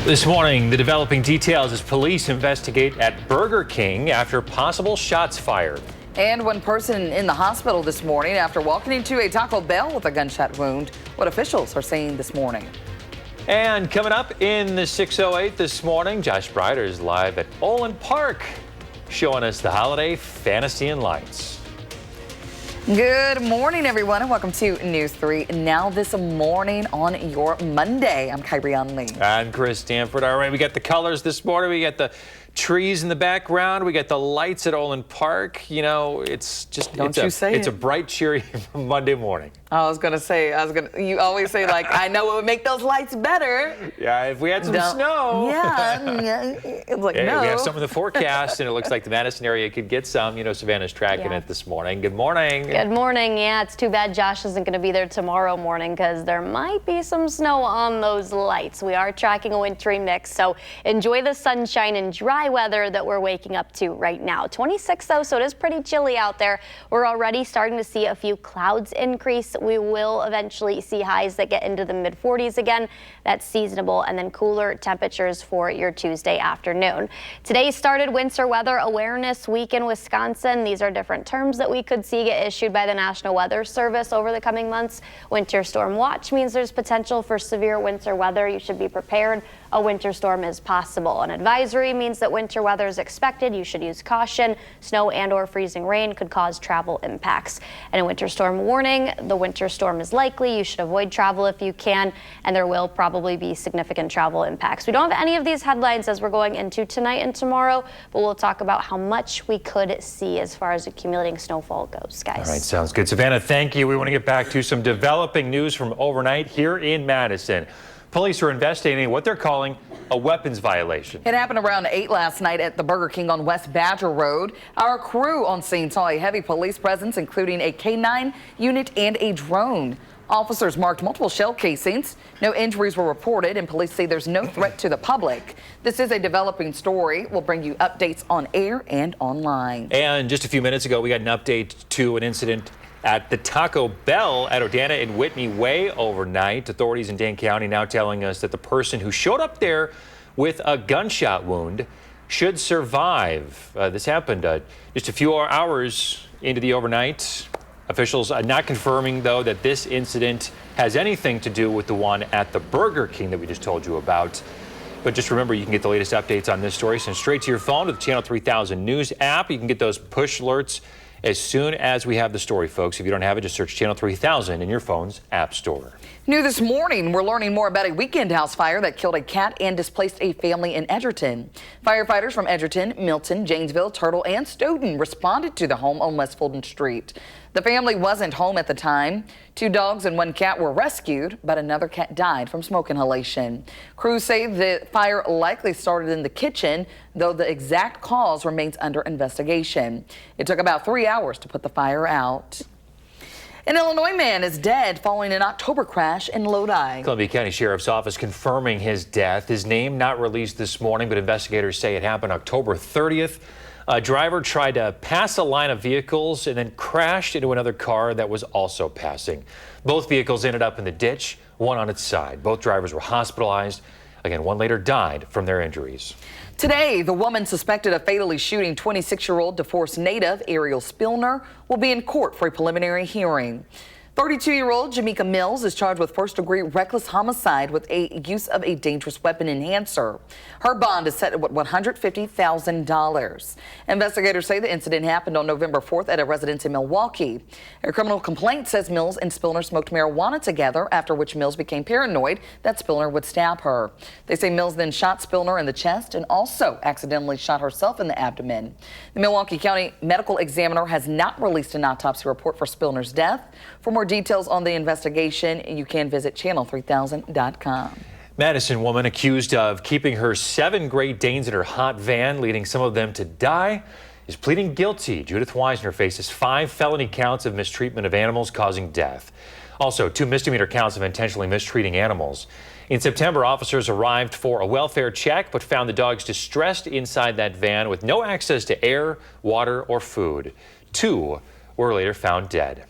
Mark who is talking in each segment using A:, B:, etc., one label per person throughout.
A: This morning, the developing details as police investigate at Burger King after possible shots fired.
B: And one person in the hospital this morning after walking into a Taco Bell with a gunshot wound. What officials are saying this morning.
A: And coming up in the 6:08 this morning, Josh Breider is live at Olin Park, showing us the holiday fantasy and lights.
B: Good morning, everyone, and welcome to News 3 Now this morning on your Monday. I'm Kyrie Lee.
A: And Chris Stanford. All right, we got the colors this morning. We got the trees in the background. We got the lights at Olin Park. You know, it's just it's a bright, cheery Monday morning.
B: I was gonna say, you always say, like, I know it would make those lights better.
A: Yeah, if we had some snow.
B: Yeah. It's like, no.
A: We have some in the forecast, and it looks like the Madison area could get some. You know, Savannah's tracking it this morning. Good morning.
C: Good morning. Yeah, it's too bad Josh isn't going to be there tomorrow morning because there might be some snow on those lights. We are tracking a wintry mix, so enjoy the sunshine and dry weather that we're waking up to right now. 26 though, so it is pretty chilly out there. We're already starting to see a few clouds increase. We will eventually see highs that get into the mid-40s again. That's seasonable, and then cooler temperatures for your Tuesday afternoon. Today started Winter Weather Awareness Week in Wisconsin. These are different terms that we could see get issued by the National Weather Service over the coming months. Winter Storm Watch means there's potential for severe winter weather. You should be prepared. A winter storm is possible. An advisory means that winter weather is expected. You should use caution. Snow and/or freezing rain could cause travel impacts. And a winter storm warning, the winter storm is likely. You should avoid travel if you can, and there will probably be significant travel impacts. We don't have any of these headlines as we're going into tonight and tomorrow, but we'll talk about how much we could see as far as accumulating snowfall goes, guys.
A: All right, sounds good. Savannah, thank you. We want to get back to some developing news from overnight here in Madison. Police are investigating what they're calling a weapons violation.
B: It happened around 8 last night at the Burger King on West Badger Road. Our crew on scene saw a heavy police presence, including a K9 unit and a drone. Officers marked multiple shell casings. No injuries were reported, and police say there's no threat to the public. This is a developing story. We'll bring you updates on air and online.
A: And just a few minutes ago, we got an update to an incident at the Taco Bell at Odana and Whitney Way overnight. Authorities in Dane County now telling us that the person who showed up there with a gunshot wound should survive. This happened just a few hours into the overnight. Officials are not confirming, though, that this incident has anything to do with the one at the Burger King that we just told you about. But just remember, you can get the latest updates on this story sent straight to your phone with the Channel 3000 News app. You can get those push alerts as soon as we have the story, folks. If you don't have it, just search Channel 3000 in your phone's app store.
B: New this morning, we're learning more about a weekend house fire that killed a cat and displaced a family in Edgerton. Firefighters from Edgerton, Milton, Janesville, Turtle, and Stoughton responded to the home on West Fulton Street. The family wasn't home at the time. 2 dogs and 1 cat were rescued, but another cat died from smoke inhalation. Crews say the fire likely started in the kitchen, though the exact cause remains under investigation. It took about 3 hours to put the fire out. An Illinois man is dead following an October crash in Lodi.
A: Columbia County Sheriff's Office confirming his death. His name not released this morning, but investigators say it happened October 30th. A driver tried to pass a line of vehicles and then crashed into another car that was also passing. Both vehicles ended up in the ditch, one on its side. Both drivers were hospitalized. Again, one later died from their injuries.
B: Today, the woman suspected of fatally shooting 26-year-old DeForest native Ariel Spillner will be in court for a preliminary hearing. 32-year-old Jamaica Mills is charged with first-degree reckless homicide with a use of a dangerous weapon enhancer. Her bond is set at $150,000. Investigators say the incident happened on November 4th at a residence in Milwaukee. A criminal complaint says Mills and Spillner smoked marijuana together, after which Mills became paranoid that Spillner would stab her. They say Mills then shot Spillner in the chest and also accidentally shot herself in the abdomen. The Milwaukee County Medical Examiner has not released an autopsy report for Spillner's death. For more details on the investigation, you can visit channel3000.com.
A: Madison woman accused of keeping her 7 Great Danes in her hot van, leading some of them to die, is pleading guilty. Judith Weisner faces 5 felony counts of mistreatment of animals causing death. Also, 2 misdemeanor counts of intentionally mistreating animals. In September, officers arrived for a welfare check, but found the dogs distressed inside that van with no access to air, water, or food. 2 were later found dead.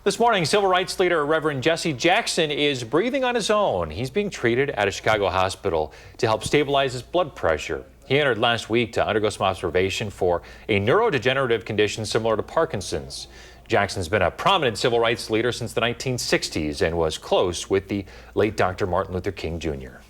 A: This morning, civil rights leader Reverend Jesse Jackson is breathing on his own. He's being treated at a Chicago hospital to help stabilize his blood pressure. He entered last week to undergo some observation for a neurodegenerative condition similar to Parkinson's. Jackson's been a prominent civil rights leader since the 1960s and was close with the late Dr. Martin Luther King Jr.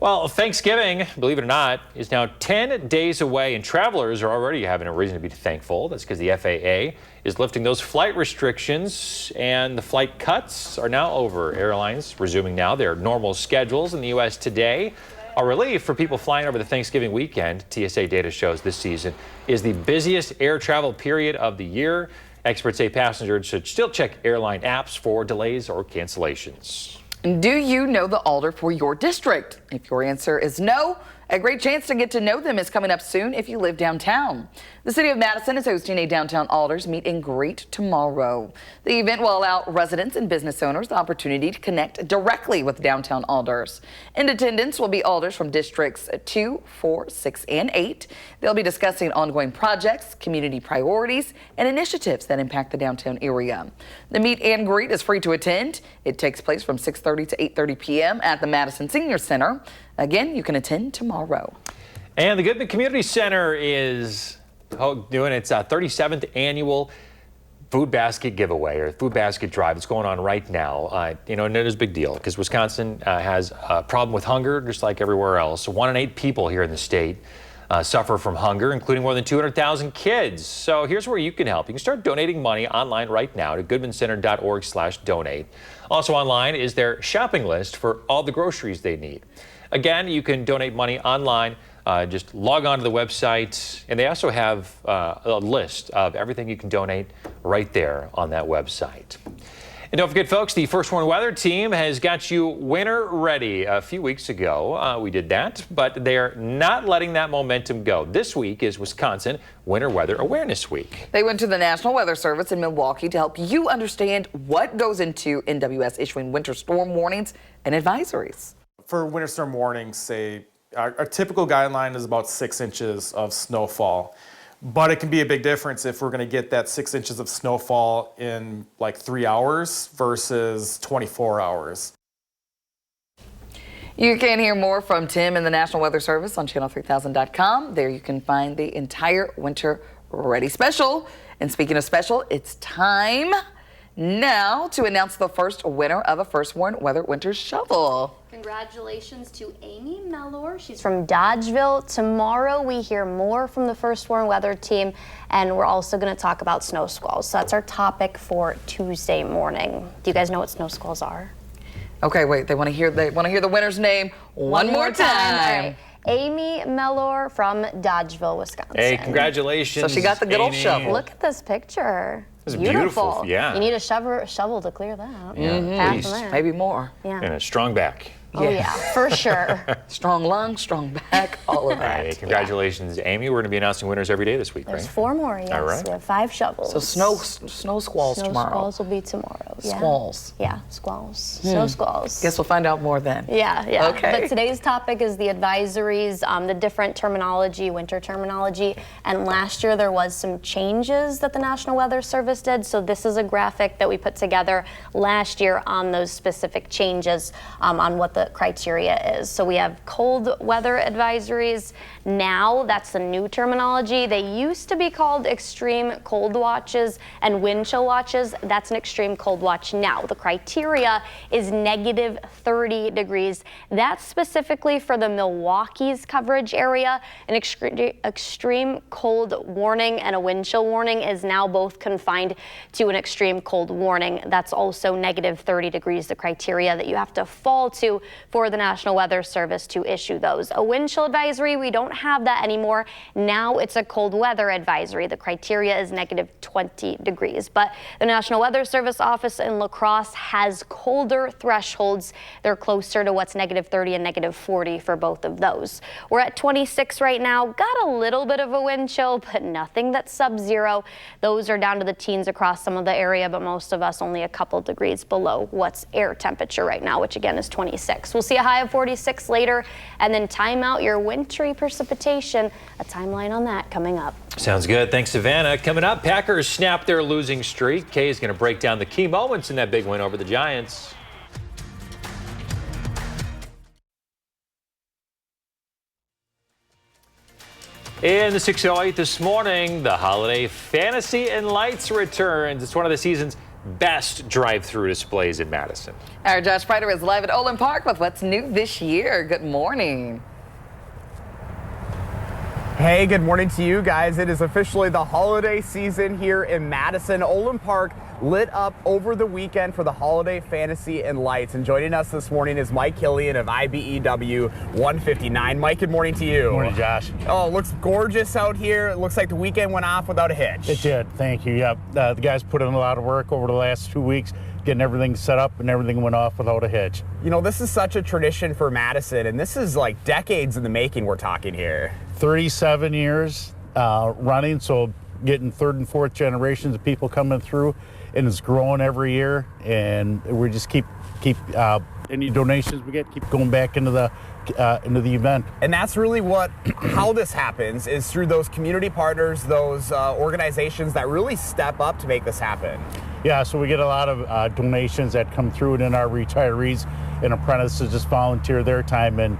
A: Well, Thanksgiving, believe it or not, is now 10 days away, and travelers are already having a reason to be thankful. That's because the FAA is lifting those flight restrictions, and the flight cuts are now over. Airlines resuming now their normal schedules in the U.S. today. A relief for people flying over the Thanksgiving weekend. TSA data shows this season is the busiest air travel period of the year. Experts say passengers should still check airline apps for delays or cancellations.
B: Do you know the alder for your district? If your answer is no, a great chance to get to know them is coming up soon if you live downtown. The city of Madison is hosting a downtown alders meet and greet tomorrow. The event will allow residents and business owners the opportunity to connect directly with downtown alders. In attendance will be alders from districts 2, 4, 6, and 8. They'll be discussing ongoing projects, community priorities, and initiatives that impact the downtown area. The meet and greet is free to attend. It takes place from 6:30 to 8:30 p.m. at the Madison Senior Center. Again, you can attend tomorrow.
A: And the Goodman Community Center is doing its 37th annual food basket giveaway or food basket drive. It's going on right now. And it is a big deal because Wisconsin has a problem with hunger just like everywhere else. 1 in 8 people here in the state suffer from hunger, including more than 200,000 kids. So here's where you can help. You can start donating money online right now to goodmancenter.org/donate. Also online is their shopping list for all the groceries they need. Again, you can donate money online. Just log on to the website, and they also have a list of everything you can donate right there on that website. And don't forget, folks, the First Warn Weather team has got you winter ready. A few weeks ago, we did that, but they're not letting that momentum go. This week is Wisconsin Winter Weather Awareness Week.
B: They went to the National Weather Service in Milwaukee to help you understand what goes into NWS issuing winter storm warnings and advisories.
D: For winter storm warnings, say our typical guideline is about 6 inches of snowfall, but it can be a big difference if we're going to get that 6 inches of snowfall in like 3 hours versus 24 hours.
B: You can hear more from Tim and the National Weather Service on channel3000.com. There you can find the entire Winter Ready special. And speaking of special, it's time now to announce the first winner of a First Warn Weather Winter Shovel.
C: Congratulations to Amy Mellor. She's from Dodgeville. Tomorrow we hear more from the First Warn Weather team, and we're also going to talk about snow squalls. So that's our topic for Tuesday morning. Do you guys know what snow squalls are?
B: Okay, wait. They want to hear the winner's name one more time.
C: All right. Amy Mellor from Dodgeville, Wisconsin.
A: Hey, congratulations.
B: So she got the good old
A: Amy.
B: shovel.
C: Look at this picture.
A: It's beautiful. Yeah.
C: You need a shovel to clear that.
A: Yeah,
C: Half
A: please.
C: of that.
B: Maybe more.
C: Yeah.
A: And a strong back.
C: Oh yeah, for sure.
B: Strong lungs, strong back, all of that.
A: Hey, congratulations, Amy. We're going to be announcing winners every day this week,
C: There's
A: right?
C: 4 more, yes.
A: All right.
C: We have 5 shovels.
B: So snow squalls
C: Snow
B: tomorrow.
C: squalls will be tomorrow. Yeah.
B: Squalls.
C: Yeah, squalls. Snow squalls.
B: Guess we'll find out more then.
C: Yeah.
B: Okay.
C: But today's topic is the advisories, the different terminology, winter terminology. And last year there was some changes that the National Weather Service did. So this is a graphic that we put together last year on those specific changes on what the criteria is. So we have cold weather advisories. Now that's the new terminology. They used to be called extreme cold watches and wind chill watches. That's an extreme cold watch now. The criteria is negative 30 degrees. That's specifically for the Milwaukee's coverage area. An extreme cold warning and a wind chill warning is now both confined to an extreme cold warning. That's also negative 30 degrees, the criteria that you have to fall to for the National Weather Service to issue those. A wind chill advisory, we don't have that anymore. Now it's a cold weather advisory. The criteria is negative 20 degrees. But the National Weather Service office in La Crosse has colder thresholds. They're closer to what's negative 30 and negative 40 for both of those. We're at 26 right now. Got a little bit of a wind chill, but nothing that's sub-zero. Those are down to the teens across some of the area, but most of us only a couple degrees below what's air temperature right now, which again is 26. 46. We'll see a high of 46 later, and then time out your wintry precipitation. A timeline on that coming up.
A: Sounds good. Thanks, Savannah. Coming up, Packers snap their losing streak. Kay is going to break down the key moments in that big win over the Giants. In the 608 this morning, the holiday fantasy and lights returns. It's one of the season's best drive-through displays in Madison.
B: Our Josh Prider is live at Olin Park with what's new this year. Good morning.
E: Hey, good morning to you guys. It is officially the holiday season here in Madison. Olin Park lit up over the weekend for the holiday fantasy and lights. And joining us this morning is Mike Killian of IBEW 159. Mike, good morning to you.
F: Good morning, Josh.
E: Oh, it looks gorgeous out here. It looks like the weekend went off without a hitch.
F: It did. Thank you. Yep. The guys put in a lot of work over the last 2 weeks, getting everything set up, and everything went off without a hitch.
E: You know, this is such a tradition for Madison, and this is like decades in the making we're talking here.
F: 37 years running, so getting third and fourth generations of people coming through, and it's growing every year, and we just keep any donations we get, keep going back into the event.
E: And that's really how this happens, is through those community partners, those organizations that really step up to make this happen.
F: Yeah, so we get a lot of donations that come through, and then our retirees and apprentices just volunteer their time and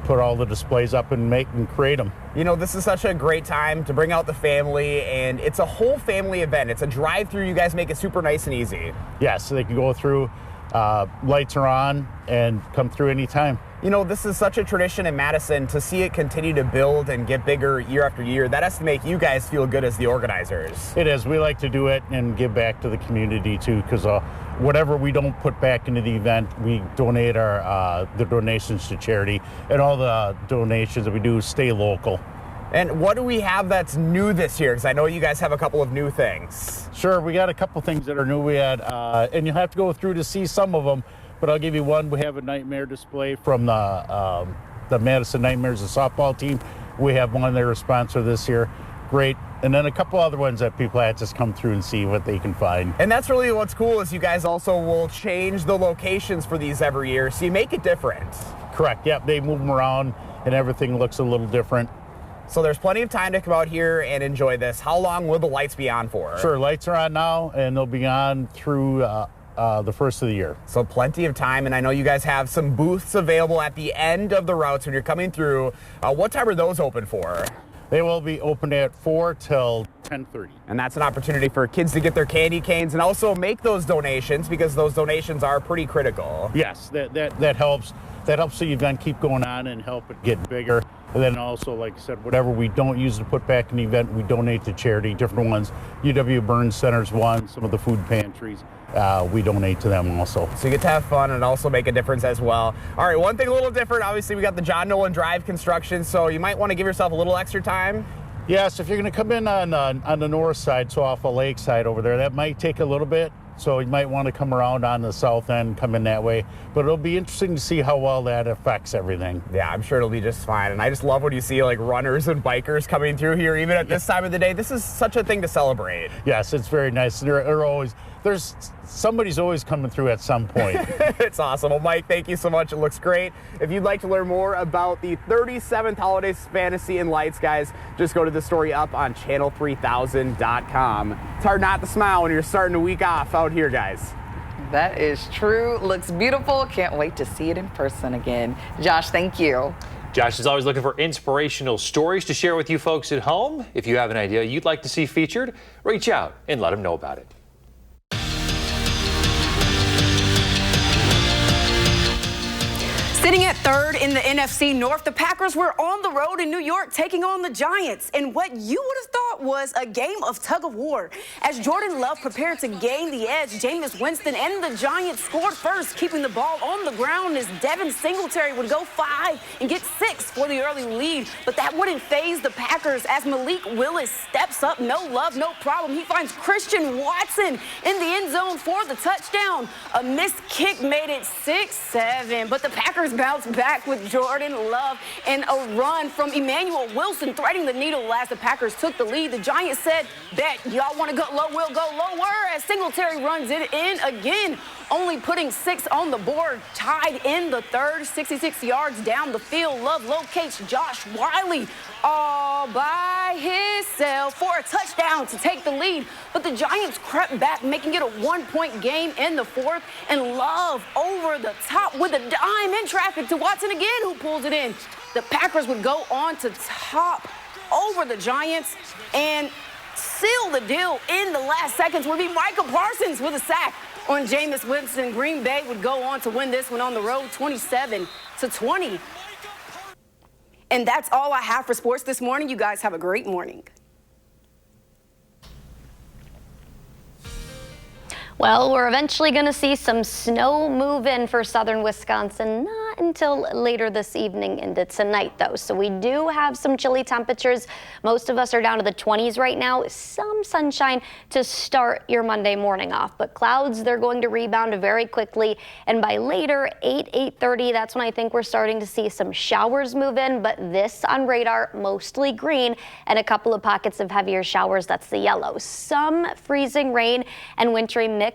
F: put all the displays up and create them.
E: You know, this is such a great time to bring out the family, and it's a whole family event. It's a drive-through. You guys make it super nice and easy.
F: Yes, so they can go through, lights are on, and come through anytime.
E: You know, this is such a tradition in Madison. To see it continue to build and get bigger year after year, that has to make you guys feel good as the organizers.
F: It is. We like to do it and give back to the community too, because whatever we don't put back into the event, we donate the donations to charity, and all the donations that we do stay local.
E: And what do we have that's new this year? Because I know you guys have a couple of new things.
F: Sure, we got a couple things that are new. We had, and you'll have to go through to see some of them, but I'll give you one. We have a nightmare display from the Madison Nightmares, the softball team. We have one they're a sponsor this year. Great. And then a couple other ones that people had just come through and see what they can find.
E: And that's really what's cool, is you guys also will change the locations for these every year, so you make it different.
F: Correct. Yep. They move them around and everything looks a little different.
E: So there's plenty of time to come out here and enjoy this. How long will the lights be on for?
F: Sure. Lights are on now, and they'll be on through the first of the year.
E: So plenty of time, and I know you guys have some booths available at the end of the routes when you're coming through. What time are those open for?
F: They will be open at 4 till 10:30.
E: And that's an opportunity for kids to get their candy canes and also make those donations, because those donations are pretty critical.
F: Yes, that helps. That helps the event keep going on and help it get bigger. And then also, like I said, whatever we don't use to put back in the event, we donate to charity, different ones. UW Burns Center's one, some of the food pantries, we donate to them also.
E: So you get to have fun and also make a difference as well. All right, one thing a little different, obviously we got the John Nolan Drive construction, so you might want to give yourself a little extra time.
F: Yes, if you're going to come in on the north side, so off of Lakeside over there, that might take a little bit. So you might want to come around on the south end, come in that way. But it'll be interesting to see how well that affects everything.
E: Yeah, I'm sure it'll be just fine. And I just love when you see like runners and bikers coming through here, even at this time of the day. This is such a thing to celebrate.
F: Yes, it's very nice. Somebody's always coming through at some point.
E: It's awesome. Well, Mike, thank you so much. It looks great. If you'd like to learn more about the 37th Holidays Fantasy and Lights, guys, just go to the story up on channel3000.com. It's hard not to smile when you're starting a week off out here, guys.
B: That is true. Looks beautiful. Can't wait to see it in person again. Josh, thank you.
A: Josh is always looking for inspirational stories to share with you folks at home. If you have an idea you'd like to see featured, reach out and let him know about it.
G: Sitting at third in the NFC North, the Packers were on the road in New York taking on the Giants in what you would have thought was a game of tug-of-war. As Jordan Love prepared to gain the edge, Jameis Winston and the Giants scored first, keeping the ball on the ground as Devin Singletary would go 5 and get 6 for the early lead. But that wouldn't faze the Packers as Malik Willis steps up. No love, no problem. He finds Christian Watson in the end zone for the touchdown. A missed kick made it 6-7, but the Packers bounce back with Jordan Love and a run from Emmanuel Wilson threading the needle as the Packers took the lead. The Giants said, bet y'all want to go low, we'll go lower, as Singletary runs it in again, only putting 6 on the board, tied in the third, 66 yards down the field. Love locates Josh Wiley all by himself for a touchdown to take the lead. But the Giants crept back, making it a 1-point game in the fourth. And Love over the top with a dime in traffic to Watson again, who pulls it in. The Packers would go on to top over the Giants and seal the deal in the last seconds. Would be Michael Parsons with a sack on Jameis Winston. Green Bay would go on to win this one on the road, 27-20. And that's all I have for sports this morning. You guys have a great morning.
C: Well, we're eventually going to see some snow move in for southern Wisconsin, not until later this evening into tonight, though. So we do have some chilly temperatures. Most of us are down to the 20s right now. Some sunshine to start your Monday morning off, but clouds, they're going to rebound very quickly. And by later, 8:30, that's when I think we're starting to see some showers move in, but this on radar, mostly green, and a couple of pockets of heavier showers, that's the yellow. Some freezing rain and wintry mix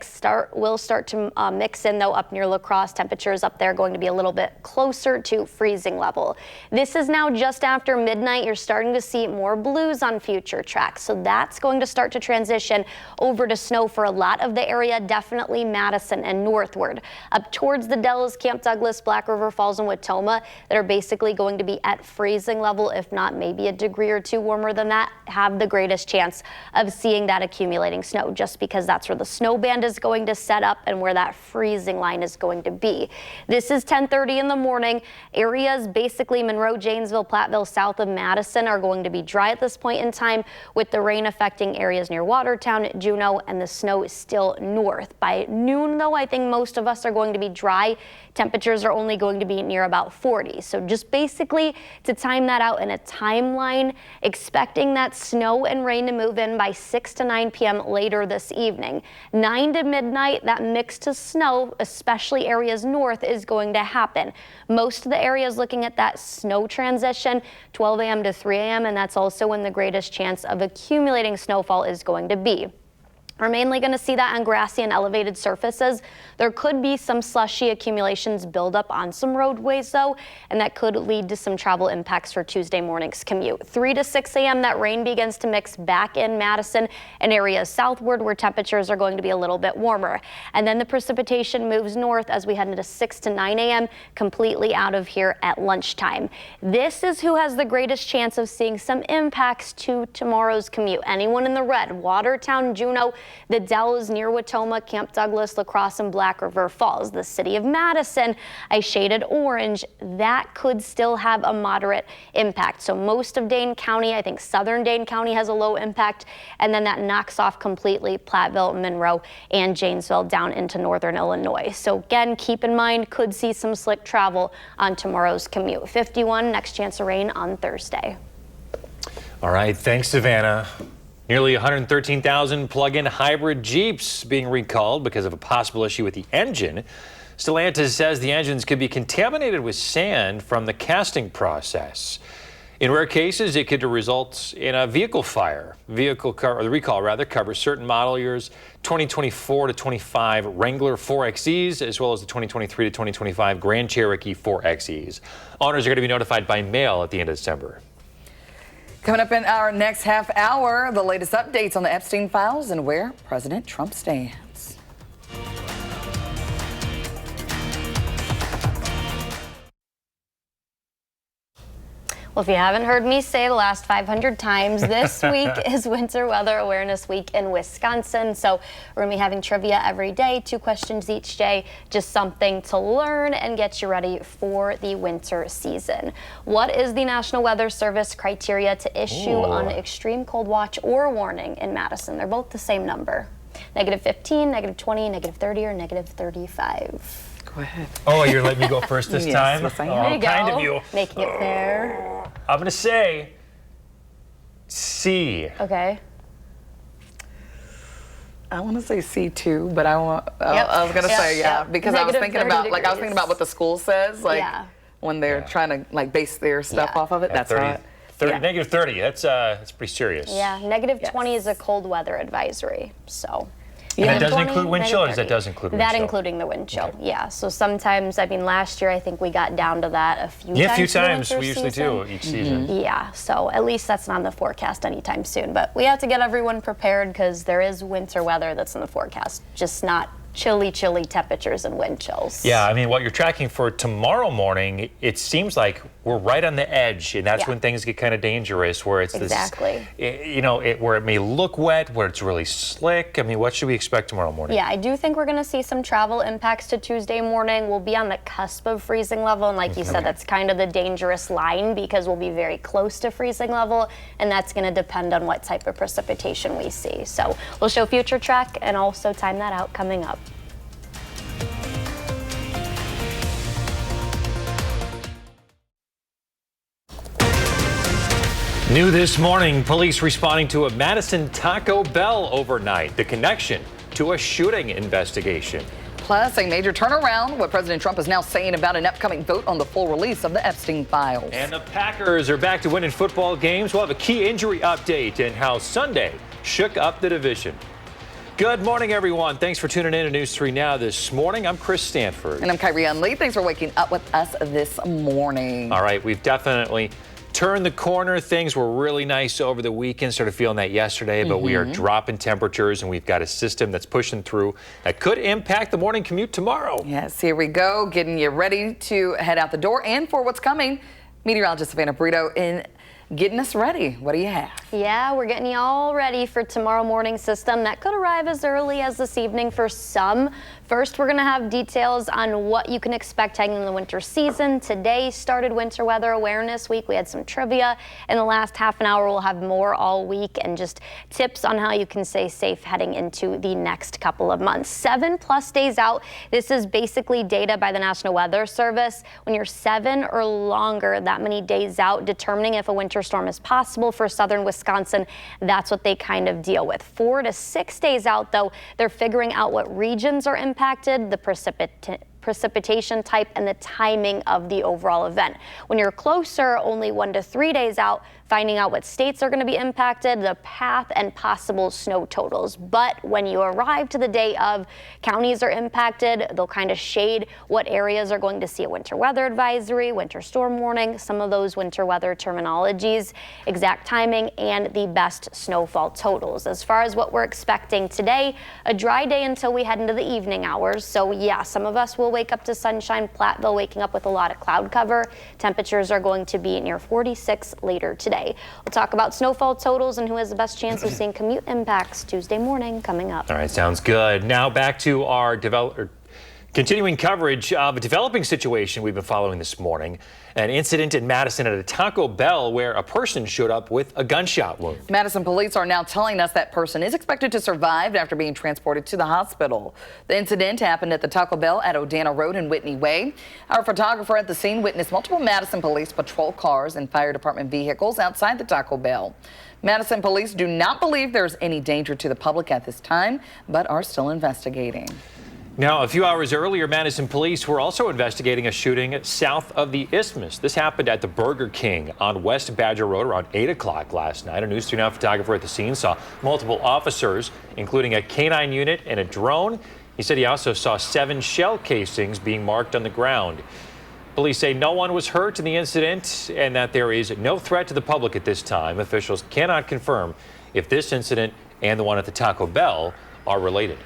C: will start to mix in, though, up near La Crosse. Temperatures up there going to be a little bit closer to freezing level. This is now just after midnight. You're starting to see more blues on future tracks, so that's going to start to transition over to snow for a lot of the area, definitely Madison and northward. Up towards the Dells, Camp Douglas, Black River Falls, and Watoma that are basically going to be at freezing level, if not maybe a degree or two warmer than that, have the greatest chance of seeing that accumulating snow, just because that's where the snow band is going to set up and where that freezing line is going to be. This is 10:30 in the morning. Areas basically Monroe, Janesville, Platteville, south of Madison are going to be dry at this point in time, with the rain affecting areas near Watertown, Juneau, and the snow is still north. By noon, though, I think most of us are going to be dry. Temperatures are only going to be near about 40. So just basically to time that out in a timeline, expecting that snow and rain to move in by 6 to 9 p.m. later this evening. 9 to midnight, that mix to snow, especially areas north, is going to happen. Most of the areas looking at that snow transition, 12 a.m. to 3 a.m., and that's also when the greatest chance of accumulating snowfall is going to be. We're mainly going to see that on grassy and elevated surfaces. There could be some slushy accumulations build up on some roadways, though, and that could lead to some travel impacts for Tuesday morning's commute. 3 to 6 a.m. that rain begins to mix back in Madison and areas southward where temperatures are going to be a little bit warmer. And then the precipitation moves north as we head into 6 to 9 a.m. completely out of here at lunchtime. This is who has the greatest chance of seeing some impacts to tomorrow's commute. Anyone in the red, Watertown, Juneau, the Dells near Watoma, Camp Douglas, La Crosse, and Black River Falls. The city of Madison, I shaded orange, that could still have a moderate impact. So most of Dane County, I think southern Dane County has a low impact, and then that knocks off completely Platteville, Monroe, and Janesville down into northern Illinois. So again, keep in mind, could see some slick travel on tomorrow's commute. 51, next chance of rain on Thursday.
A: All right, thanks, Savannah. Nearly 113,000 plug-in hybrid Jeeps being recalled because of a possible issue with the engine. Stellantis says the engines could be contaminated with sand from the casting process. In rare cases, it could result in a vehicle fire. The recall covers certain model years 2024 to 25 Wrangler 4XEs, as well as the 2023 to 2025 Grand Cherokee 4XEs. Owners are going to be notified by mail at the end of December.
B: Coming up in our next half hour, the latest updates on the Epstein files and where President Trump stands.
C: Well, if you haven't heard me say the last 500 times, this week is Winter Weather Awareness Week in Wisconsin. So we're going to be having trivia every day, 2 questions each day, just something to learn and get you ready for the winter season. What is the National Weather Service criteria to issue an extreme cold watch or warning in Madison? They're both the same number. -15, -20, -30, or -35.
B: Go ahead.
A: Oh, you're letting me go first this time?
B: Yes, I am.
C: There you go.
A: Kind of you.
C: Making it fair.
A: I'm going to say C.
C: Okay.
B: I want to say C2, but I
C: Yep.
B: was gonna say because I was
C: Negative
B: thinking
C: 30
B: about I was
C: degrees.
B: thinking about what the school says, like when they're trying to like base their stuff off of it. That's
A: 30,
B: right.
A: 30, negative 30. That's pretty serious.
C: Yeah, negative 20 is a cold weather advisory. So.
A: And that doesn't
C: 20,
A: include wind chill, or
C: negative
A: that does include wind chill?
C: That including the wind chill, yeah. So sometimes, I mean, last year I think we got down to that a few times.
A: Yeah, a few
C: in the
A: times.
C: winter
A: We usually
C: season.
A: do each season.
C: Yeah, so at least that's not in the forecast anytime soon. But we have to get everyone prepared because there is winter weather that's in the forecast, just not chilly temperatures and wind chills.
A: Yeah, I mean, what you're tracking for tomorrow morning, it seems like we're right on the edge, and that's when things get kind of dangerous, where it's this, where it may look wet, where it's really slick. I mean, what should we expect tomorrow morning?
C: Yeah, I do think we're going to see some travel impacts to Tuesday morning. We'll be on the cusp of freezing level, and like you said, that's kind of the dangerous line because we'll be very close to freezing level, and that's going to depend on what type of precipitation we see. So we'll show future track and also time that out coming up.
A: New this morning, police responding to a Madison Taco Bell overnight. The connection to a shooting investigation.
B: Plus, a major turnaround, what President Trump is now saying about an upcoming vote on the full release of the Epstein files.
A: And the Packers are back to winning football games. We'll have a key injury update and how Sunday shook up the division. Good morning, everyone. Thanks for tuning in to News 3 Now this morning. I'm Chris Stanford.
B: And I'm Kyrie Lee. Thanks for waking up with us this morning.
A: All right, we've definitely turned the corner. Things were really nice over the weekend. Started feeling that yesterday, but we are dropping temperatures, and we've got a system that's pushing through that could impact the morning commute tomorrow.
B: Yes, here we go, getting you ready to head out the door and for what's coming. Meteorologist Savannah Brito in getting us ready. What do you have?
C: Yeah, we're getting you all ready for tomorrow morning system that could arrive as early as this evening for some. First, we're going to have details on what you can expect heading into the winter season. Today started Winter Weather Awareness Week. We had some trivia. In the last half an hour, we'll have more all week and just tips on how you can stay safe heading into the next couple of months. 7+ days out. This is basically data by the National Weather Service. When you're 7 or longer, that many days out, determining if a winter storm is possible for southern Wisconsin, that's what they kind of deal with. 4 to 6 days out, though, they're figuring out what regions are impacted, the precipitation type, and the timing of the overall event. When you're closer, only 1 to 3 days out, finding out what states are going to be impacted, the path, and possible snow totals. But when you arrive to the day of, counties are impacted. They'll kind of shade what areas are going to see a winter weather advisory, winter storm warning, some of those winter weather terminologies, exact timing, and the best snowfall totals. As far as what we're expecting today, a dry day until we head into the evening hours. So yeah, some of us will wake up to sunshine. Platteville waking up with a lot of cloud cover. Temperatures are going to be near 46 later today. We'll talk about snowfall totals and who has the best chance of seeing commute impacts Tuesday morning coming up.
A: All right, sounds good. Now back to our continuing coverage of a developing situation we've been following this morning. An incident in Madison at a Taco Bell where a person showed up with a gunshot wound.
B: Madison police are now telling us that person is expected to survive after being transported to the hospital. The incident happened at the Taco Bell at Odana Road and Whitney Way. Our photographer at the scene witnessed multiple Madison police patrol cars and fire department vehicles outside the Taco Bell. Madison police do not believe there's any danger to the public at this time, but are still investigating.
A: Now, a few hours earlier, Madison police were also investigating a shooting south of the Isthmus. This happened at the Burger King on West Badger Road around 8 o'clock last night. A News 3 Now photographer at the scene saw multiple officers, including a K-9 unit and a drone. He said he also saw 7 shell casings being marked on the ground. Police say no one was hurt in the incident and that there is no threat to the public at this time. Officials cannot confirm if this incident and the one at the Taco Bell are related.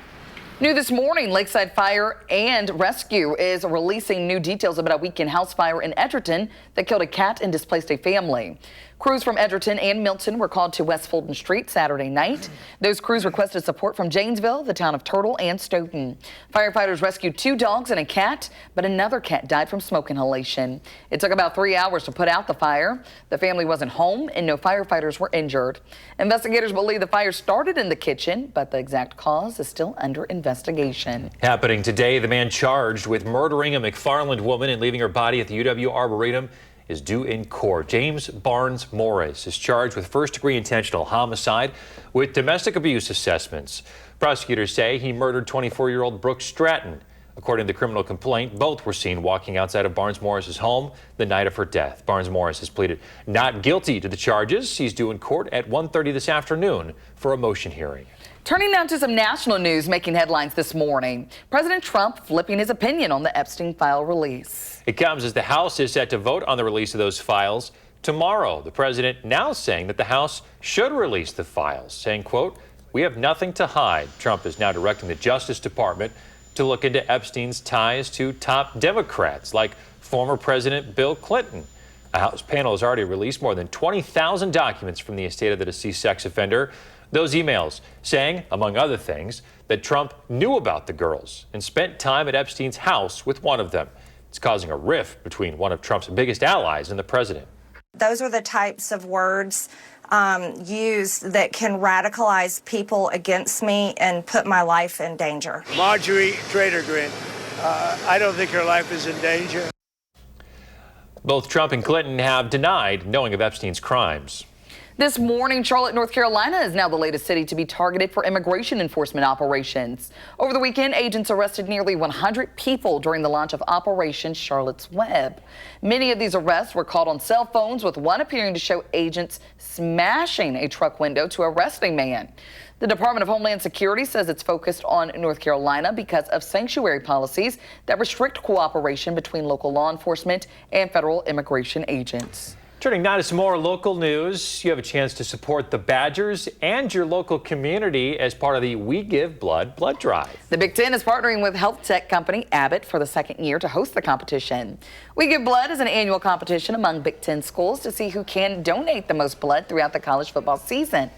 B: New this morning, Lakeside Fire and Rescue is releasing new details about a weekend house fire in Edgerton that killed a cat and displaced a family. Crews from Edgerton and Milton were called to West Fulton Street Saturday night. Those crews requested support from Janesville, the town of Turtle, and Stoughton. Firefighters rescued 2 dogs and a cat, but another cat died from smoke inhalation. It took about 3 hours to put out the fire. The family wasn't home and no firefighters were injured. Investigators believe the fire started in the kitchen, but the exact cause is still under investigation.
A: Happening today, the man charged with murdering a McFarland woman and leaving her body at the UW Arboretum is due in court. James Barnes Morris is charged with first-degree intentional homicide with domestic abuse assessments. Prosecutors say he murdered 24-year-old Brooke Stratton. According to the criminal complaint, both were seen walking outside of Barnes Morris's home the night of her death. Barnes Morris has pleaded not guilty to the charges. He's due in court at 1:30 this afternoon for a motion hearing.
B: Turning now to some national news making headlines this morning. President Trump flipping his opinion on the Epstein file release.
A: It comes as the House is set to vote on the release of those files tomorrow. The president now saying that the House should release the files, saying, quote, "We have nothing to hide." Trump is now directing the Justice Department to look into Epstein's ties to top Democrats like former President Bill Clinton. A House panel has already released more than 20,000 documents from the estate of the deceased sex offender. Those emails saying, among other things, that Trump knew about the girls and spent time at Epstein's house with one of them. It's causing a rift between one of Trump's biggest allies and the president.
H: Those are the types of words used that can radicalize people against me and put my life in danger.
I: Marjorie Trader Grin, I don't think her life is in danger.
A: Both Trump and Clinton have denied knowing of Epstein's crimes.
B: This morning, Charlotte, North Carolina is now the latest city to be targeted for immigration enforcement operations. Over the weekend, agents arrested nearly 100 people during the launch of Operation Charlotte's Web. Many of these arrests were caught on cell phones, with one appearing to show agents smashing a truck window to arrest a man. The Department of Homeland Security says it's focused on North Carolina because of sanctuary policies that restrict cooperation between local law enforcement and federal immigration agents.
A: Turning now to some more local news. You have a chance to support the Badgers and your local community as part of the We Give Blood blood drive.
B: The Big Ten is partnering with health tech company Abbott for the second year to host the competition. We Give Blood is an annual competition among Big Ten schools to see who can donate the most blood throughout the college football season.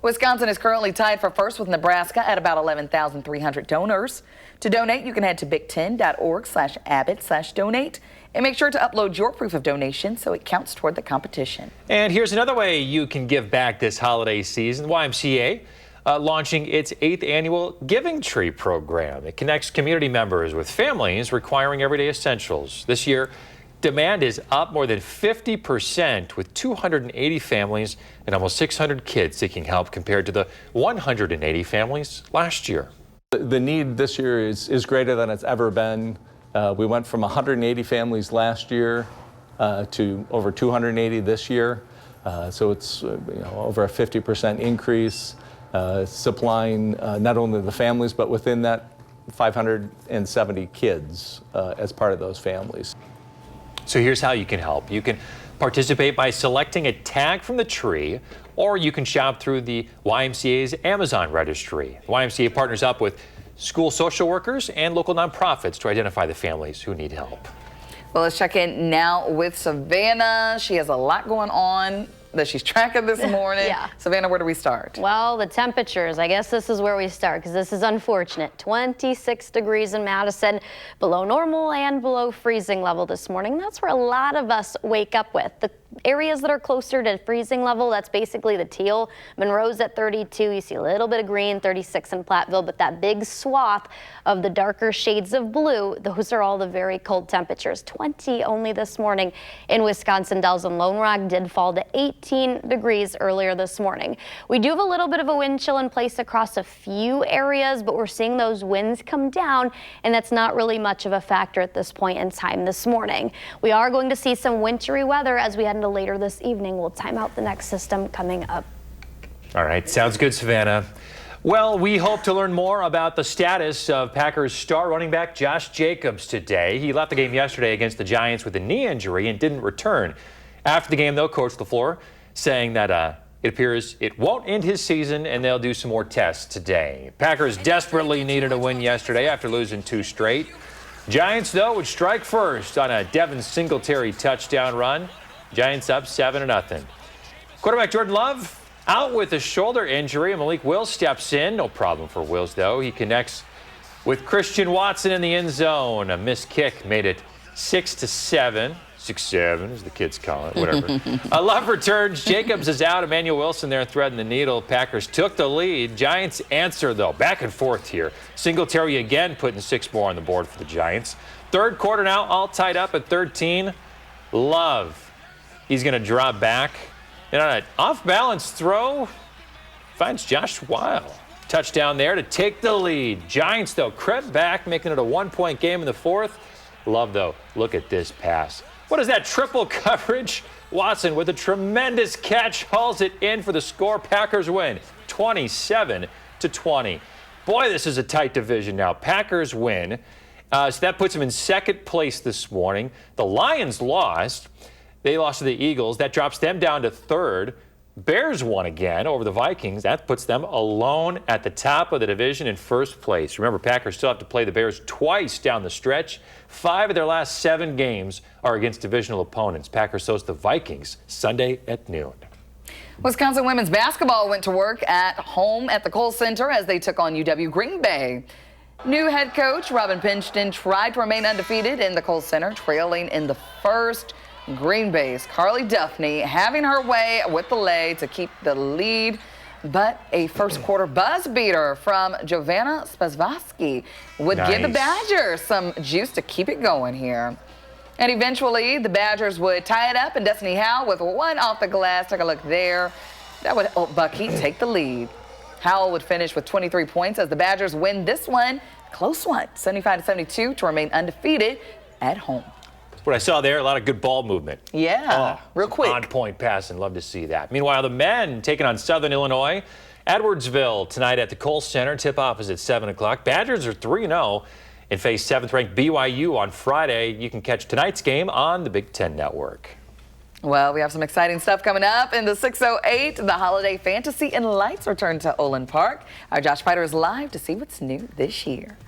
B: Wisconsin is currently tied for first with Nebraska at about 11,300 donors. To donate, you can head to bigten.org/Abbott/donate and make sure to upload your proof of donation so it counts toward the competition.
A: And here's another way you can give back this holiday season. YMCA launching its 8th annual Giving Tree program. It connects community members with families requiring everyday essentials. This year, demand is up more than 50%, with 280 families and almost 600 kids seeking help compared to the 180 families last year.
J: The need this year is greater than it's ever been. We went from 180 families last year to over 280 this year. So it's over a 50% increase, supplying not only the families, but within that 570 kids as part of those families.
A: So here's how you can help. You can participate by selecting a tag from the tree, or you can shop through the YMCA's Amazon registry. The YMCA partners up with school social workers and local nonprofits to identify the families who need help.
B: Well, let's check in now with Savannah. She has a lot going on that she's tracking this morning.
C: Yeah.
B: Savannah, where do we start?
C: Well, the temperatures, I guess this is where we start because this is unfortunate. 26 degrees in Madison, below normal and below freezing level this morning. That's where a lot of us wake up with. The areas that are closer to freezing level, that's basically the teal. Monroe's at 32. You see a little bit of green, 36 in Platteville, but that big swath of the darker shades of blue, those are all the very cold temperatures. 20 only this morning in Wisconsin. Dells and Lone Rock did fall to 18 degrees earlier this morning. We do have a little bit of a wind chill in place across a few areas, but we're seeing those winds come down, and that's not really much of a factor at this point in time this morning. We are going to see some wintry weather as we head into later this evening. We'll time out the next system coming up.
A: All right, sounds good, Savannah. Well, we hope to learn more about the status of Packers star running back Josh Jacobs today. He left the game yesterday against the Giants with a knee injury and didn't return. After the game, though, Coach LaFleur saying that it appears it won't end his season and they'll do some more tests today. Packers desperately needed a win yesterday after losing 2 straight. Giants, though, would strike first on a Devin Singletary touchdown run. Giants up 7-0. Quarterback Jordan Love out with a shoulder injury. Malik Wills steps in. No problem for Wills, though. He connects with Christian Watson in the end zone. A missed kick made it 6-7. 6-7, as the kids call it, whatever. Love returns. Jacobs is out. Emmanuel Wilson there threading the needle. Packers took the lead. Giants answer, though. Back and forth here. Singletary again putting 6 more on the board for the Giants. Third quarter now, all tied up at 13. Love. He's going to drop back. And on an off-balance throw, finds Josh Weil. Touchdown there to take the lead. Giants, though, crept back, making it a one-point game in the fourth. Love, though, look at this pass. What is that triple coverage? Watson with a tremendous catch hauls it in for the score. Packers win 27-20. Boy, this is a tight division now. Packers win. So that puts them in second place this morning. The Lions lost. They lost to the Eagles. That drops them down to third. Bears won again over the Vikings. That puts them alone at the top of the division in first place. Remember, Packers still have to play the Bears twice down the stretch. 5 of their last 7 games are against divisional opponents. Packers host the Vikings Sunday at noon.
B: Wisconsin women's basketball went to work at home at the Kohl Center as they took on UW Green Bay. New head coach Robin Pinchton tried to remain undefeated in the Kohl Center, trailing in the first. Green Bay's Carly Duffney having her way with the lay to keep the lead, but a first quarter buzz beater from Giovanna Spazowski would give the Badgers some juice to keep it going here. And eventually the Badgers would tie it up, and Destiny Howell with one off the glass. Take a look there. That would help Bucky take the lead. Howell would finish with 23 points as the Badgers win this one, close one, 75-72 to remain undefeated at home.
A: What I saw there, a lot of good ball movement.
B: Yeah, real quick.
A: On-point passing, love to see that. Meanwhile, the men taking on Southern Illinois. Edwardsville tonight at the Kohl Center. Tip-off is at 7 o'clock. Badgers are 3-0 and face 7th-ranked BYU on Friday. You can catch tonight's game on the Big Ten Network.
B: Well, we have some exciting stuff coming up in the 608. The holiday fantasy and lights return to Olin Park. Our Josh Fighter is live to see what's new this year.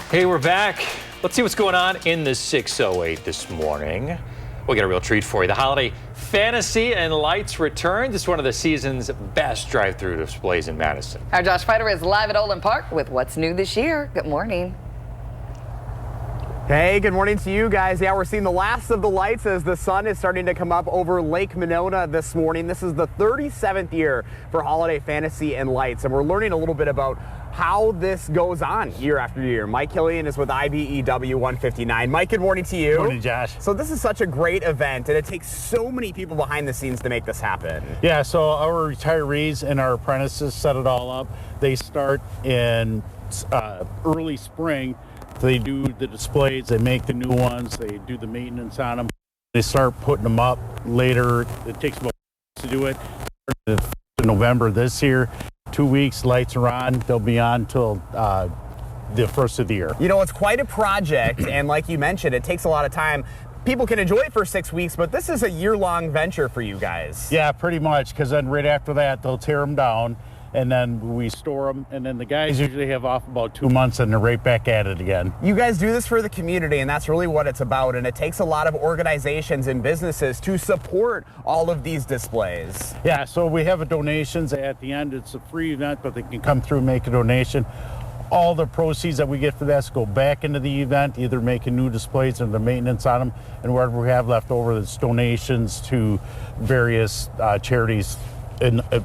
A: Hey, we're back. Let's see what's going on in the 608 this morning. We got a real treat for you. The holiday fantasy and lights returns. It's one of the season's best drive-through displays in Madison.
B: Our Josh Fighter is live at Olin Park with what's new this year. Good morning.
E: Hey, good morning to you guys. Yeah, we're seeing the last of the lights as the sun is starting to come up over Lake Monona this morning. This is the 37th year for holiday fantasy and lights, and we're learning a little bit about how this goes on year after year. Mike Killian is with IBEW 159. Mike, good morning to you.
F: Morning, Josh.
E: So this is such a great event, and it takes so many people behind the scenes to make this happen.
F: Yeah, so our retirees and our apprentices set it all up. They start in early spring. They do the displays, they make the new ones, they do the maintenance on them. They start putting them up later. It takes about to do it. November this year. 2 weeks, lights are on. They'll be on till the first of the year.
E: You know, it's quite a project, and like you mentioned, it takes a lot of time. People can enjoy it for 6 weeks, but this is a year-long venture for you guys.
F: Yeah, pretty much, because then right after that, they'll tear them down, and then we store them, and then the guys usually have off about 2 months, and they're right back at it again.
E: You guys do this for the community, and that's really what it's about, and it takes a lot of organizations and businesses to support all of these displays.
F: Yeah, so we have a donations at the end. It's a free event, but they can come through and make a donation. All the proceeds that we get for that go back into the event, either making new displays and the maintenance on them, and whatever we have left over, it's donations to various charities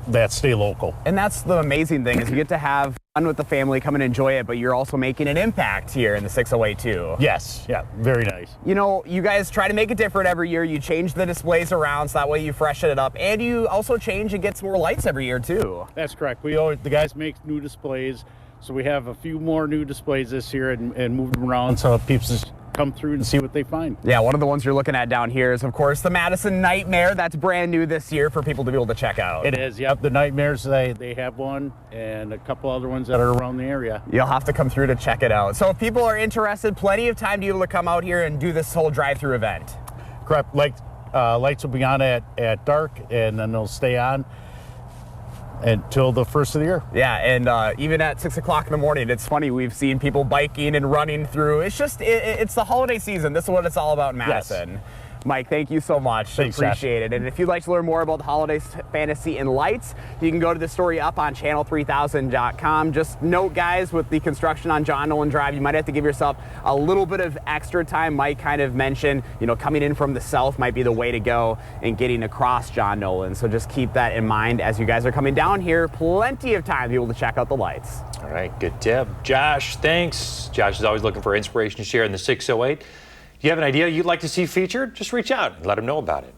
F: that stay local.
E: And that's the amazing thing, is you get to have fun with the family, come and enjoy it, but you're also making an impact here in the 608 too.
F: Yes, yeah, very nice.
E: You know, you guys try to make it different every year. You change the displays around so that way you freshen it up, and you also change and get some more lights every year too.
F: That's correct. The guys make new displays, so we have a few more new displays this year and move them around so people just come through and see what they find.
E: Yeah, one of the ones you're looking at down here is, of course, the Madison Nightmare. That's brand new this year for people to be able to check out.
F: It is, yep. The Nightmares, they have one, and a couple other ones that are around the area.
E: You'll have to come through to check it out. So if people are interested, plenty of time to be able to come out here and do this whole drive-through event.
F: Correct. Lights will be on at dark, and then they'll stay on until the first of the year.
E: Yeah, and even at 6 o'clock in the morning, it's funny, we've seen people biking and running through. It's just, it's the holiday season. This is what it's all about in Madison.
F: Yes.
E: Mike, thank you so much.
F: Thanks,
E: Appreciate it. And if you'd like to learn more about the holiday fantasy and lights, you can go to the story up on channel3000.com. Just note, guys, with the construction on John Nolan Drive, you might have to give yourself a little bit of extra time. Mike kind of mentioned, coming in from the south might be the way to go in getting across John Nolan. So just keep that in mind as you guys are coming down here. Plenty of time to be able to check out the lights.
A: All right, good tip. Josh, thanks. Josh is always looking for inspiration to share in the 608. Do you have an idea you'd like to see featured? Just reach out and let him know about it.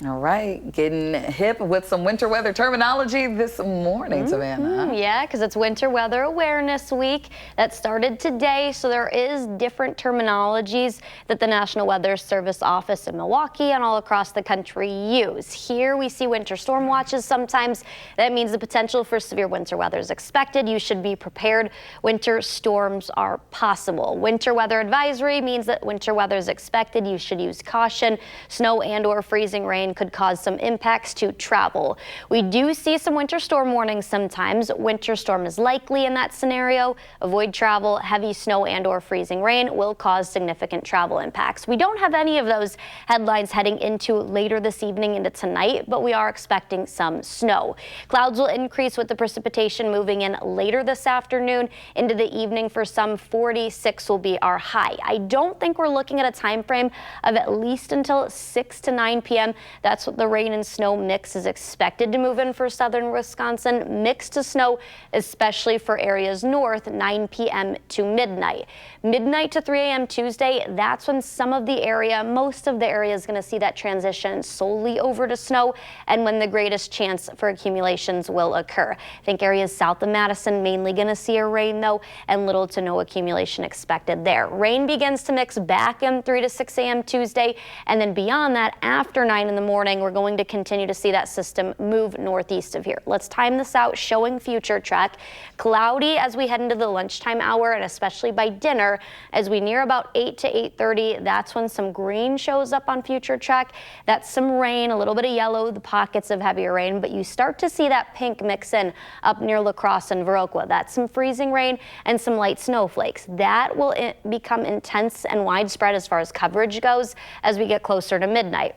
B: All right, getting hip with some winter weather terminology this morning, Savannah.
C: Yeah, because it's Winter Weather Awareness Week that started today, so there is different terminologies that the National Weather Service office in Milwaukee and all across the country use. Here we see winter storm watches sometimes. That means the potential for severe winter weather is expected. You should be prepared. Winter storms are possible. Winter weather advisory means that winter weather is expected. You should use caution. Snow and or freezing rain could cause some impacts to travel. We do see some winter storm warnings sometimes. Winter storm is likely in that scenario. Avoid travel. Heavy snow and or freezing rain will cause significant travel impacts. We don't have any of those headlines heading into later this evening into tonight, but we are expecting some snow. Clouds will increase with the precipitation moving in later this afternoon into the evening. For some, 46 will be our high. I don't think we're looking at a time frame of at least until 6 to 9 p.m. That's what the rain and snow mix is expected to move in for southern Wisconsin. Mixed to snow, especially for areas north, 9 p.m. to midnight. Midnight to 3 a.m. Tuesday, that's when most of the area is going to see that transition solely over to snow and when the greatest chance for accumulations will occur. I think areas south of Madison mainly going to see a rain though, and little to no accumulation expected there. Rain begins to mix back in 3 to 6 a.m. Tuesday, and then beyond that, after 9 in the morning, we're going to continue to see that system move northeast of here. Let's time this out, showing future track. Cloudy as we head into the lunchtime hour, and especially by dinner as we near about 8 to 8:30. That's when some green shows up on future track. That's some rain, a little bit of yellow, the pockets of heavier rain, but you start to see that pink mix in up near La Crosse and Viroqua. That's some freezing rain and some light snowflakes. That will become intense and widespread as far as coverage goes as we get closer to midnight.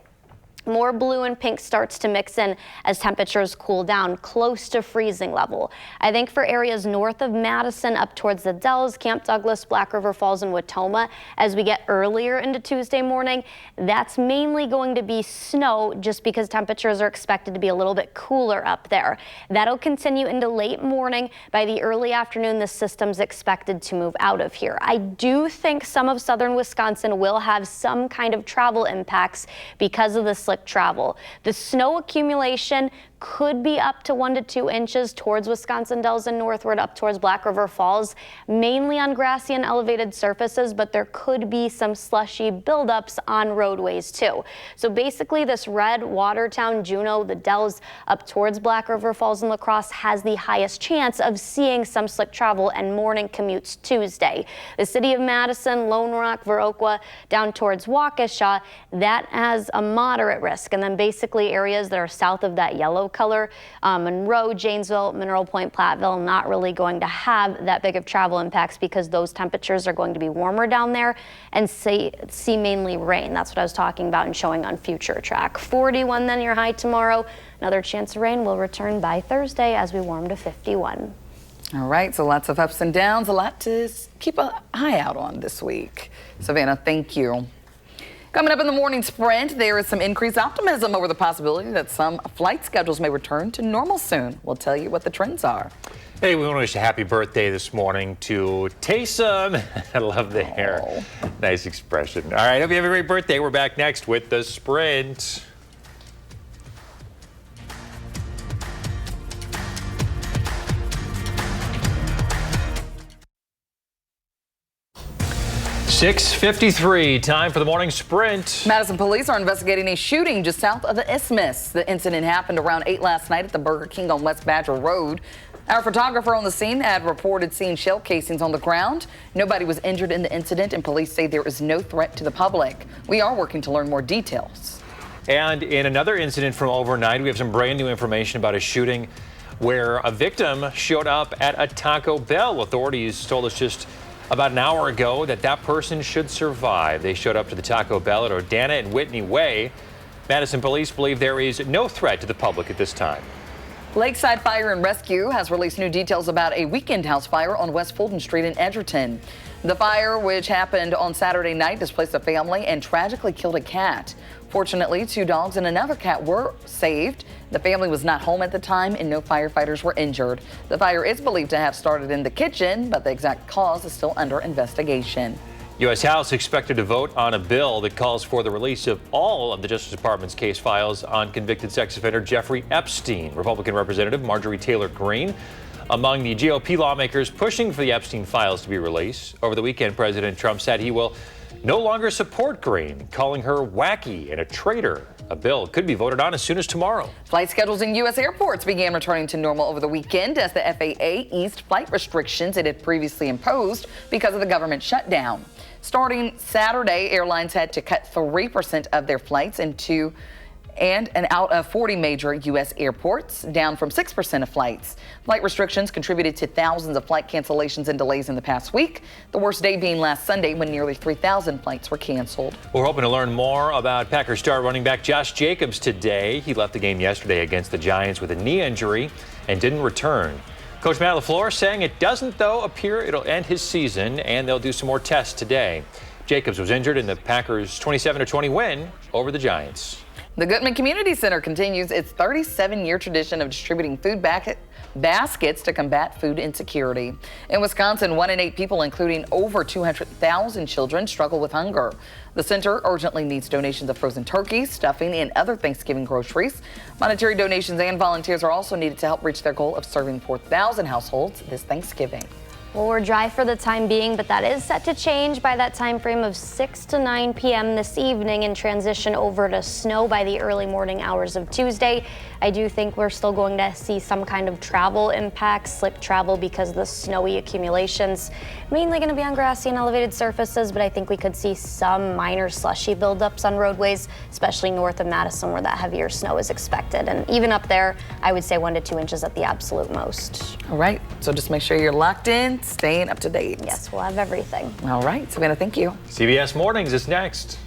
C: More blue and pink starts to mix in as temperatures cool down close to freezing level. I think for areas north of Madison up towards the Dells, Camp Douglas, Black River Falls, and Watoma, as we get earlier into Tuesday morning, that's mainly going to be snow just because temperatures are expected to be a little bit cooler up there. That'll continue into late morning. By the early afternoon, the system's expected to move out of here. I do think some of southern Wisconsin will have some kind of travel impacts because of the slick travel. The snow accumulation could be up to 1 to 2 inches towards Wisconsin Dells and northward up towards Black River Falls, mainly on grassy and elevated surfaces, but there could be some slushy buildups on roadways too. So basically this red Watertown, Juneau, the Dells up towards Black River Falls and La Crosse has the highest chance of seeing some slick travel and morning commutes Tuesday. The city of Madison, Lone Rock, Viroqua, down towards Waukesha, that has a moderate risk. And then basically areas that are south of that yellow color, Monroe, Janesville, Mineral Point, Platteville, not really going to have that big of travel impacts because those temperatures are going to be warmer down there and see mainly rain. That's what I was talking about and showing on future track. 41 then your high tomorrow. Another chance of rain will return by Thursday as we warm to 51.
B: All right, so lots of ups and downs, a lot to keep an eye out on this week. Savannah, thank you. Coming up in the morning sprint, there is some increased optimism over the possibility that some flight schedules may return to normal soon. We'll tell you what the trends are.
A: Hey, we want to wish a happy birthday this morning to Taysom. I love the hair. Nice expression. All right, hope you have a great birthday. We're back next with the sprint. .53, time for the morning sprint.
B: Madison police are investigating a shooting just south of the Isthmus. The incident happened around 8 last night at the Burger King on West Badger Road. Our photographer on the scene had reported seeing shell casings on the ground. Nobody was injured in the incident, and police say there is no threat to the public. We are working to learn more details.
A: And in another incident from overnight, we have some brand new information about a shooting where a victim showed up at a Taco Bell. Authorities told us just about an hour ago that that person should survive. They showed up to the Taco Bell at Odana and Whitney Way. Madison police believe there is no threat to the public at this time.
B: Lakeside Fire and Rescue has released new details about a weekend house fire on West Fulton Street in Edgerton. The fire, which happened on Saturday night, displaced a family and tragically killed a cat. Fortunately, 2 dogs and another cat were saved. The family was not home at the time and no firefighters were injured. The fire is believed to have started in the kitchen, but the exact cause is still under investigation.
A: U.S. House expected to vote on a bill that calls for the release of all of the Justice Department's case files on convicted sex offender Jeffrey Epstein. Republican Representative Marjorie Taylor Greene among the GOP lawmakers pushing for the Epstein files to be released. Over the weekend, President Trump said he will no longer support Greene, calling her wacky and a traitor. A bill could be voted on as soon as tomorrow.
B: Flight schedules in U.S. airports began returning to normal over the weekend as the FAA eased flight restrictions it had previously imposed because of the government shutdown. Starting Saturday, airlines had to cut 3% of their flights into and out of 40 major U.S. airports, down from 6% of flights. Flight restrictions contributed to thousands of flight cancellations and delays in the past week, the worst day being last Sunday when nearly 3,000 flights were canceled.
A: We're hoping to learn more about Packers star running back Josh Jacobs today. He left the game yesterday against the Giants with a knee injury and didn't return. Coach Matt LaFleur saying it doesn't, though, appear it'll end his season, and they'll do some more tests today. Jacobs was injured in the Packers' 27-20 win over the Giants.
B: The Goodman Community Center continues its 37-year tradition of distributing food baskets to combat food insecurity. In Wisconsin, 1 in 8 people, including over 200,000 children, struggle with hunger. The center urgently needs donations of frozen turkeys, stuffing, and other Thanksgiving groceries. Monetary donations and volunteers are also needed to help reach their goal of serving 4,000 households this Thanksgiving.
C: Well, we're dry for the time being, but that is set to change by that time frame of 6 to 9 p.m. this evening and transition over to snow by the early morning hours of Tuesday. I do think we're still going to see some kind of travel impacts, slip travel because of the snowy accumulations. Mainly going to be on grassy and elevated surfaces, but I think we could see some minor slushy buildups on roadways, especially north of Madison where that heavier snow is expected. And even up there, I would say 1 to 2 inches at the absolute most.
B: All right, so just make sure you're locked in, staying up to date.
C: Yes, we'll have everything.
B: All right, Savannah, thank you.
A: CBS Mornings is next.